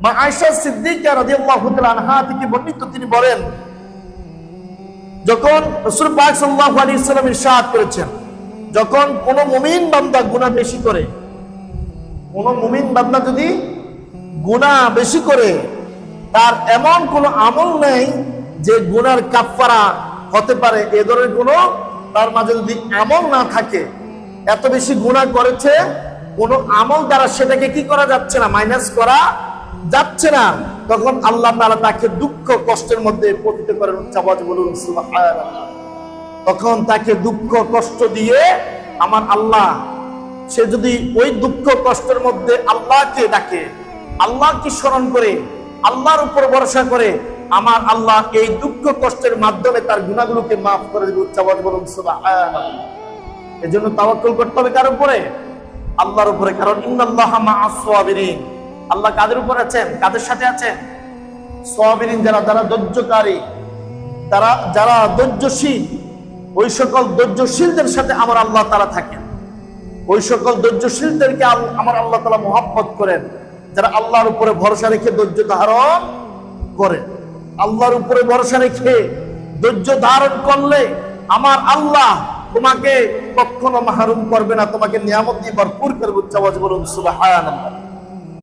মা আয়েশা সিদ্দিকা রাদিয়াল্লাহু তাআলা আনহা থেকে বর্ণিত, তিনি বলেন, যখন রাসূল পাক সাল্লাল্লাহু আলাইহি ওয়াসাল্লাম ইরশাদ করেছেন, যখন কোন মুমিন বান্দা গুনাহ বেশি করে, কোন মুমিন বান্দা যদি গুনাহ বেশি করে, তার এমন কোন আমল নেই যে গুনার কাফফারা হতে পারে, এ ধরনের কোন তার মাঝে যদি আমল না থাকে, এত বেশি গুনাহ করেছে, কোন আমল দ্বারা সেটাকে কি করা যাচ্ছে না, মাইনাস করা যাচ্ছে না, তখন আল্লাহ তাআলা তাকে দুঃখ কষ্টের মধ্যে পতিত করেন। উচ্চাবাজ বলুন সুবহানাল্লাহ। তখন তাকে দুঃখ কষ্ট দিয়ে আমার আল্লাহ, সে যদি ওই দুঃখ কষ্টের মধ্যে আল্লাহকে ডাকে, আল্লাহকে স্মরণ করে, আল্লাহর উপর ভরসা করে, আমার আল্লাহ এই দুঃখ কষ্টের মাধ্যমে তার গুনাহগুলোকে মাফ করে দেবে। উচ্চাবাজ বলুন সুবহানাল্লাহ। এজন্য তাওয়াক্কুল করতে হবে কার উপরে? আল্লাহর উপরে। কারণ ইন্নাল্লাহা মা'আস সাবিরিন, আল্লাহ কাদের উপর আছেন, কাদের সাথে আছেন? সাবিরিন, যারা ধৈর্যকারী, যারা ধৈর্যশীল, ওই সকল ধৈর্যশীলদের সাথে আমার আল্লাহ তাআলা থাকেন। ওই সকল ধৈর্যশীলদেরকে আমার আল্লাহ তাআলা মহব্বত করেন, যারা আল্লাহর উপরে ভরসা রেখে ধৈর্য ধারণ করে। আল্লাহর উপরে ভরসা রেখে ধৈর্য ধারণ করলে আমার আল্লাহ তোমাকে কখনো মাহরুম করবে না, তোমাকে নিয়ামত দিয়ে ভরপুর করবে। উচ্চ আওয়াজে বলুন সুবহানাল্লাহ।